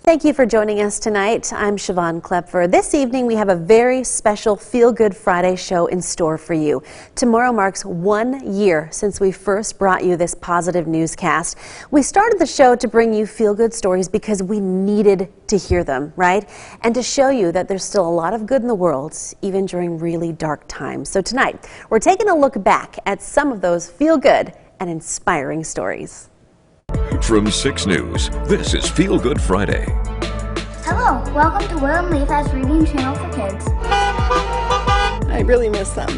Thank you for joining us tonight. I'm Siobhan Klepfer. This evening we have a very special Feel Good Friday show in store for you. Tomorrow marks 1 year since we first brought you this positive newscast. We started the show to bring you feel good stories because we needed to hear them, right? And to show you that there's still a lot of good in the world, even during really dark times. So tonight we're taking a look back at some of those feel good and inspiring stories. From 6 News, this is Feel Good Friday. Hello, welcome to Will and Levi's reading channel for kids. I really miss them.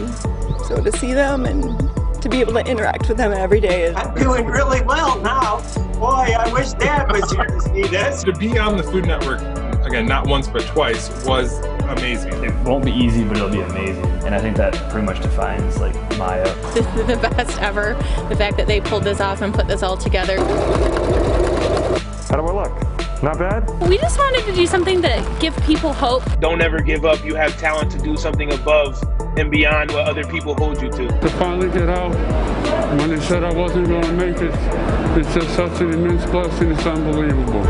So to see them and to be able to interact with them every day is... I'm doing really well now. Boy, I wish Dad was here to see this. To be on the Food Network, again, not once but twice, was amazing. It won't be easy, but it'll be amazing. And I think that pretty much defines like Maya. This is the best ever. The fact that they pulled this off and put this all together. How do I look? Not bad? We just wanted to do something to give people hope. Don't ever give up. You have talent to do something above and beyond what other people hold you to. To finally get out, when they said I wasn't going to make it, it's just such an immense blessing, it's unbelievable.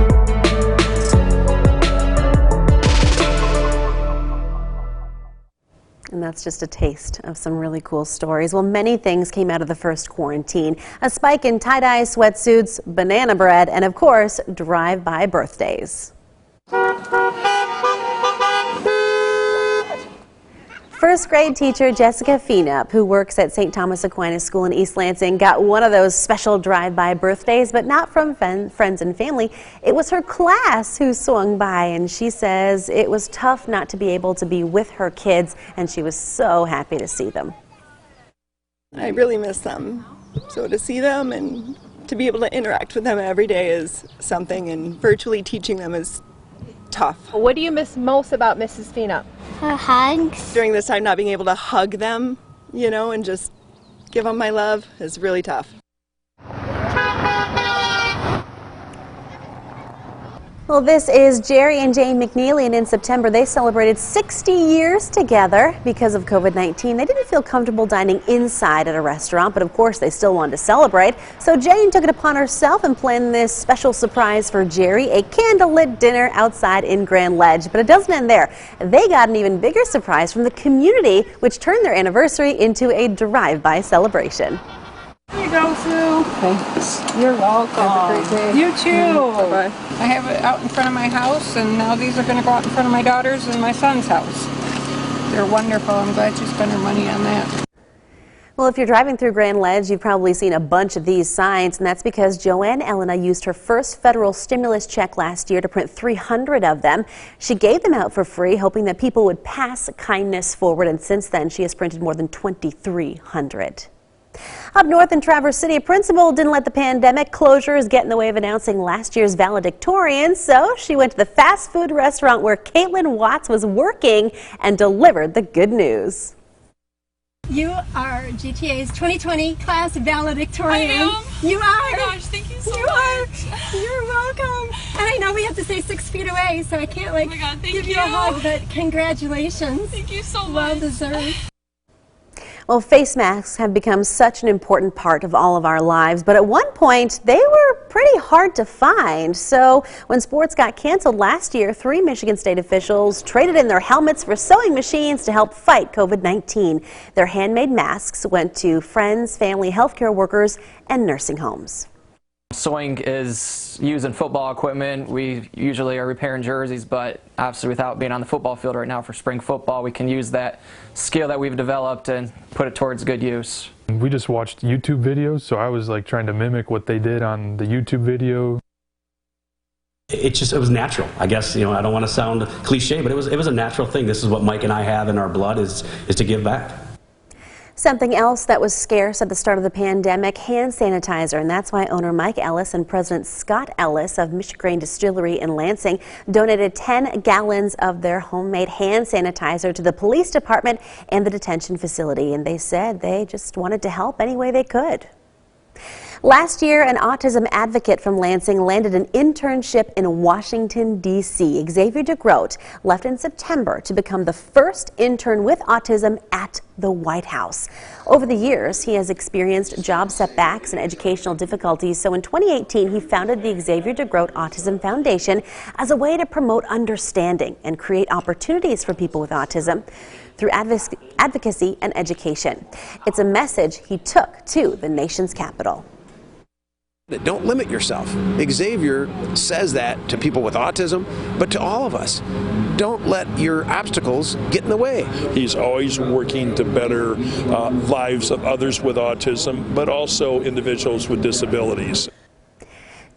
And that's just a taste of some really cool stories. Well, many things came out of the first quarantine. A spike in tie-dye sweatsuits, banana bread, and of course, drive-by birthdays. First grade teacher Jessica Feenup, who works at St. Thomas Aquinas School in East Lansing, got one of those special drive-by birthdays, but not from friends and family. It was her class who swung by, and she says it was tough not to be able to be with her kids, and she was so happy to see them. I really miss them. So to see them and to be able to interact with them every day is something, and virtually teaching them is tough. What do you miss most about Mrs. Feenup? Her hugs. During this time, not being able to hug them, you know, and just give them my love is really tough. Well, this is Jerry and Jane McNeely, and in September they celebrated 60 years together. Because of COVID-19, they didn't feel comfortable dining inside at a restaurant, but of course they still wanted to celebrate. So Jane took it upon herself and planned this special surprise for Jerry, a candlelit dinner outside in Grand Ledge. But it doesn't end there. They got an even bigger surprise from the community, which turned their anniversary into a drive-by celebration. Here you go, Sue. Thanks. You're welcome. Have a great day. You too. Bye-bye. I have it out in front of my house, and now these are going to go out in front of my daughter's and my son's house. They're wonderful. I'm glad you spent her money on that. Well, if you're driving through Grand Ledge, you've probably seen a bunch of these signs, and that's because Joanne Elena used her first federal stimulus check last year to print 300 of them. She gave them out for free, hoping that people would pass kindness forward, and since then she has printed more than 2,300. Up north in Traverse City, a principal didn't let the pandemic closures get in the way of announcing last year's valedictorian, so she went to the fast food restaurant where Caitlin Watts was working and delivered the good news. You are GTA's 2020 class valedictorian. I am. You are. Oh my gosh, thank you so much. You're welcome. And I know we have to stay 6 feet away, so I can't give you a hug, but congratulations. Thank you so much. Well deserved. Well, face masks have become such an important part of all of our lives, but at one point they were pretty hard to find. So when sports got canceled last year, 3 Michigan State officials traded in their helmets for sewing machines to help fight COVID-19. Their handmade masks went to friends, family, healthcare workers, and nursing homes. Sewing is using football equipment. We usually are repairing jerseys, but obviously without being on the football field right now for spring football, we can use that skill that we've developed and put it towards good use. We just watched YouTube videos, so I was like trying to mimic what they did on the YouTube video. It was natural, I guess. You know, I don't want to sound cliche, but it was a natural thing. This is what Mike and I have in our blood is to give back. Something else that was scarce at the start of the pandemic, hand sanitizer, and that's why owner Mike Ellis and President Scott Ellis of Michigrain Distillery in Lansing donated 10 gallons of their homemade hand sanitizer to the police department and the detention facility, and they said they just wanted to help any way they could. Last year, an autism advocate from Lansing landed an internship in Washington, D.C. Xavier DeGroat left in September to become the first intern with autism at the White House. Over the years, he has experienced job setbacks and educational difficulties, so in 2018, he founded the Xavier DeGroat Autism Foundation as a way to promote understanding and create opportunities for people with autism through advocacy and education. It's a message he took to the nation's capital. Don't limit yourself. Xavier says that to people with autism, but to all of us. Don't let your obstacles get in the way. He's always working to better lives of others with autism, but also individuals with disabilities.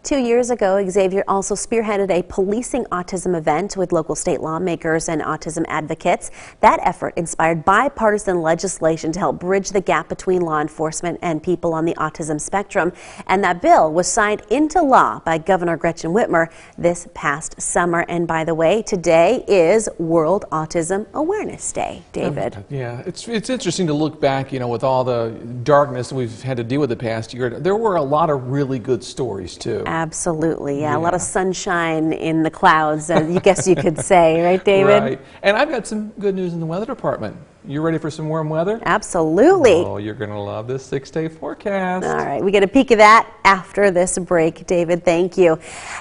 2 years ago, Xavier also spearheaded a policing autism event with local state lawmakers and autism advocates. That effort inspired bipartisan legislation to help bridge the gap between law enforcement and people on the autism spectrum. And that bill was signed into law by Governor Gretchen Whitmer this past summer. And by the way, today is World Autism Awareness Day. David. Yeah, it's interesting to look back, with all the darkness we've had to deal with the past year. There were a lot of really good stories, too. Absolutely, yeah. A lot of sunshine in the clouds, I guess you could say, right, David? Right. And I've got some good news in the weather department. You ready for some warm weather? Absolutely. Oh, you're going to love this 6-day forecast. All right, we get a peek of that after this break, David. Thank you.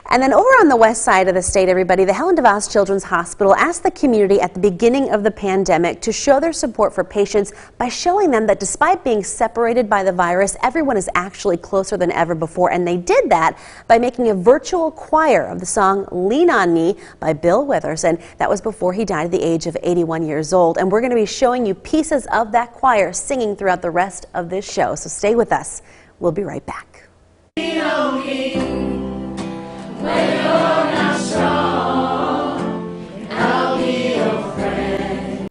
And then over on the west side of the state, everybody, the Helen DeVos Children's Hospital asked the community at the beginning of the pandemic to show their support for patients by showing them that despite being separated by the virus, everyone is actually closer than ever before. And they did that by making a virtual choir of the song Lean on Me by Bill Withers. And that was before he died at the age of 81 years old. And we're going to be showing you pieces of that choir singing throughout the rest of this show. So stay with us. We'll be right back. Lean on me when you're not strong, and I'll be your friend.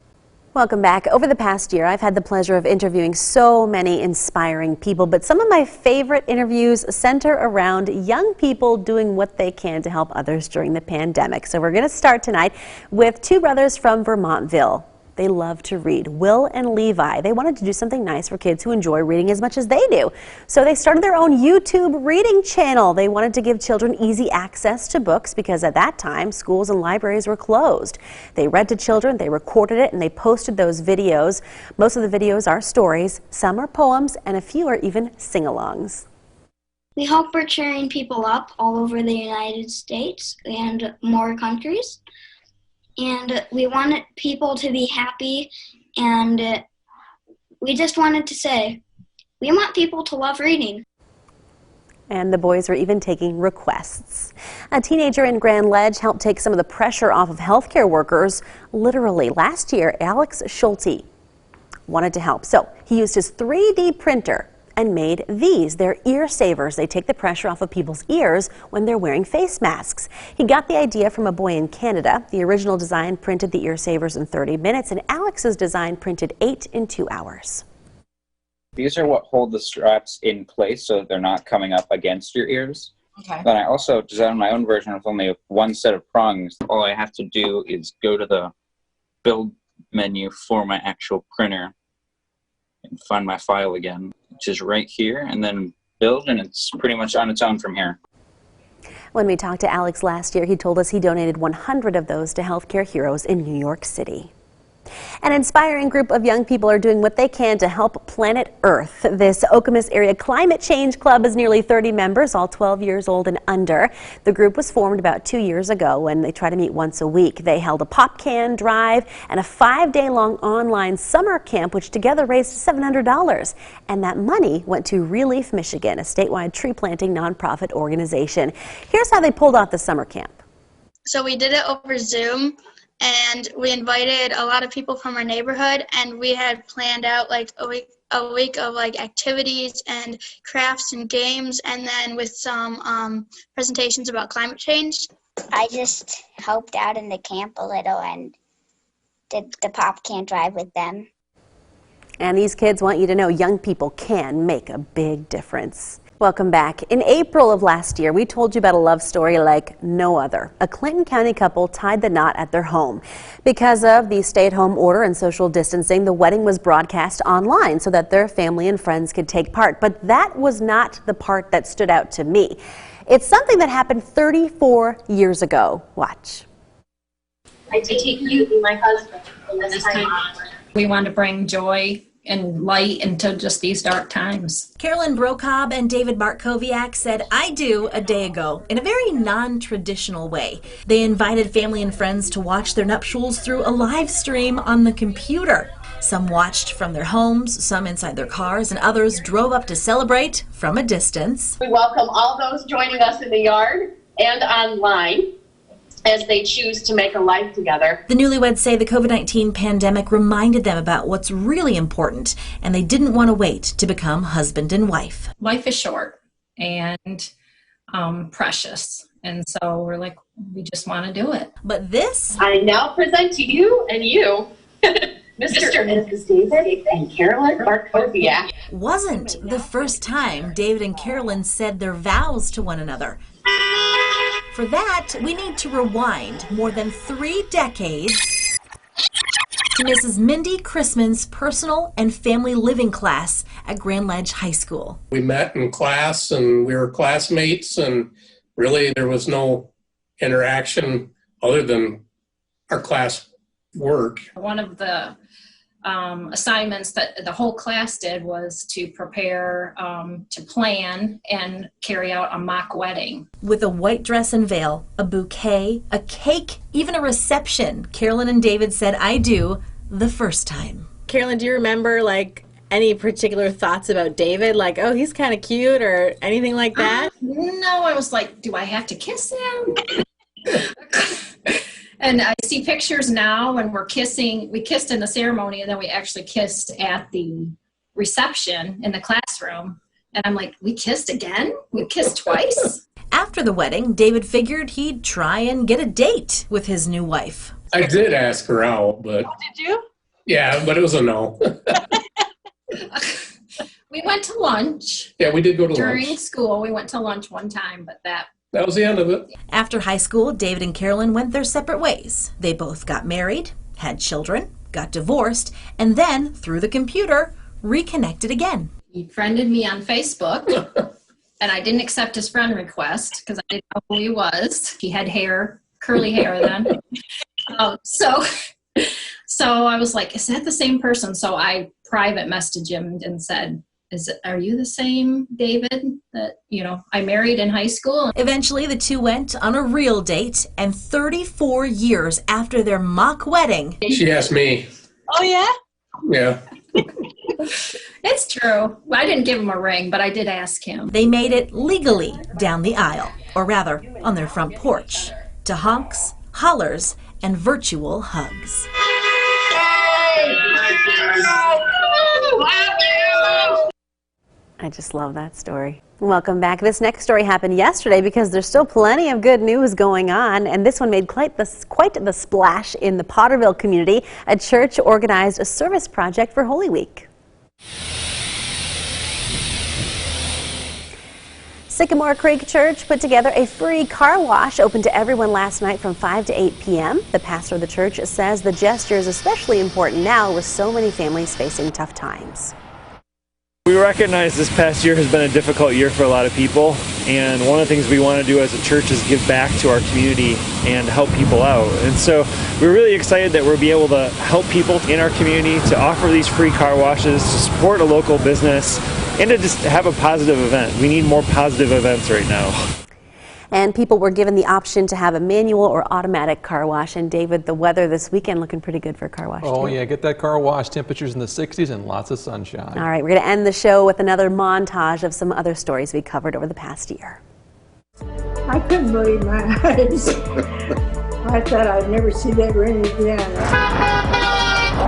Welcome back. Over the past year, I've had the pleasure of interviewing so many inspiring people, but some of my favorite interviews center around young people doing what they can to help others during the pandemic. So we're going to start tonight with two brothers from Vermontville. They love to read. Will and Levi, they wanted to do something nice for kids who enjoy reading as much as they do. So they started their own YouTube reading channel. They wanted to give children easy access to books because at that time, schools and libraries were closed. They read to children, they recorded it, and they posted those videos. Most of the videos are stories, some are poems, and a few are even sing-alongs. We hope we're cheering people up all over the United States and more countries. And we wanted people to be happy, and we just wanted to say, we want people to love reading. And the boys are even taking requests. A teenager in Grand Ledge helped take some of the pressure off of healthcare workers. Literally, last year, Alex Schulte wanted to help. So he used his 3D printer and made these. They're ear savers. They take the pressure off of people's ears when they're wearing face masks. He got the idea from a boy in Canada. The original design printed the ear savers in 30 minutes, and Alex's design printed 8 in 2 hours. These are what hold the straps in place so that they're not coming up against your ears. Okay. Then I also designed my own version with only one set of prongs. All I have to do is go to the build menu for my actual printer and find my file again, which is right here, and then build, and it's pretty much on its own from here. When we talked to Alex last year, he told us he donated 100 of those to Healthcare Heroes in New York City. An inspiring group of young people are doing what they can to help planet Earth. This Okemos Area Climate Change Club has nearly 30 members, all 12 years old and under. The group was formed about 2 years ago, and they try to meet once a week. They held a pop can drive and a 5-day-long online summer camp, which together raised $700. And that money went to Relief Michigan, a statewide tree planting nonprofit organization. Here's how they pulled off the summer camp. So we did it over Zoom. And we invited a lot of people from our neighborhood, and we had planned out like a week of like activities and crafts and games, and then with some presentations about climate change. I just helped out in the camp a little and did the pop can drive with them. And these kids want you to know young people can make a big difference. Welcome back. In April of last year, we told you about a love story like no other. A Clinton County couple tied the knot at their home. Because of the stay-at-home order and social distancing, the wedding was broadcast online so that their family and friends could take part. But that was not the part that stood out to me. It's something that happened 34 years ago. Watch. I take you to be my husband from this time on. We want to bring joy and light into just these dark times. Carolyn Brocob and David Bartkowiak said "I do" a day ago in a very non-traditional way. They invited family and friends to watch their nuptials through a live stream on the computer. Some watched from their homes, some inside their cars, and others drove up to celebrate from a distance. We welcome all those joining us in the yard and online as they choose to make a life together. The newlyweds say the COVID-19 pandemic reminded them about what's really important, and they didn't want to wait to become husband and wife. Life is short and precious, and so we're like, we just want to do it. But this? I now present to you and you, Mr. and Mrs. David and Carolyn Bartkowiak. Wasn't the first time David and Carolyn said their vows to one another. For that, we need to rewind more than 3 decades to Mrs. Mindy Chrisman's personal and family living class at Grand Ledge High School. We met in class and we were classmates, and really there was no interaction other than our class work. One of the assignments that the whole class did was to prepare, to plan and carry out a mock wedding. With a white dress and veil, a bouquet, a cake, even a reception, Carolyn and David said "I do" the first time. Carolyn, do you remember any particular thoughts about David? Like, oh, he's kind of cute or anything like that? No, I was like, do I have to kiss him? And I see pictures now when we're kissing. We kissed in the ceremony, and then we actually kissed at the reception in the classroom. And I'm like, we kissed again? We kissed twice? After the wedding, David figured he'd try and get a date with his new wife. I did ask her out, but... Oh, did you? Yeah, but it was a no. We went to lunch. Yeah, we did go to lunch. During school, we went to lunch one time, but that was the end of it. After high school, David and Carolyn went their separate ways. They both got married, had children, got divorced, and then, through the computer, reconnected again. He friended me on Facebook, and I didn't accept his friend request because I didn't know who he was. He had hair, curly hair then. So I was like, is that the same person? So I private messaged him and said, are you the same David that, I married in high school? Eventually, the two went on a real date, and 34 years after their mock wedding... She asked me. Oh, yeah? Yeah. It's true. I didn't give him a ring, but I did ask him. They made it legally down the aisle, or rather, on their front porch, to honks, hollers, and virtual hugs. I just love that story. Welcome back. This next story happened yesterday because there's still plenty of good news going on, and this one made quite the splash in the Potterville community. A church organized a service project for Holy Week. Sycamore Creek Church put together a free car wash open to everyone last night from 5 to 8 p.m. The pastor of the church says the gesture is especially important now with so many families facing tough times. We recognize this past year has been a difficult year for a lot of people, and one of the things we want to do as a church is give back to our community and help people out. And so we're really excited that we'll be able to help people in our community, to offer these free car washes, to support a local business, and to just have a positive event. We need more positive events right now. And people were given the option to have a manual or automatic car wash. And David, the weather this weekend looking pretty good for a car wash. Oh too. Yeah, get that car wash. Temperatures in the 60s and lots of sunshine. All right, we're going to end the show with another montage of some other stories we covered over the past year. I couldn't believe my eyes. I thought I'd never see that rain again.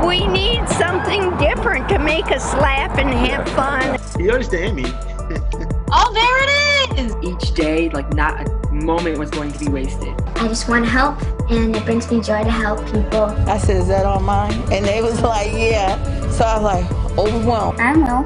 We need something different to make us laugh and have fun. You understand me? Oh, there it is! Each day, not a moment was going to be wasted. I just want to help, and it brings me joy to help people. I said, is that all mine? And they was like, yeah. So I was like, overwhelmed. I know.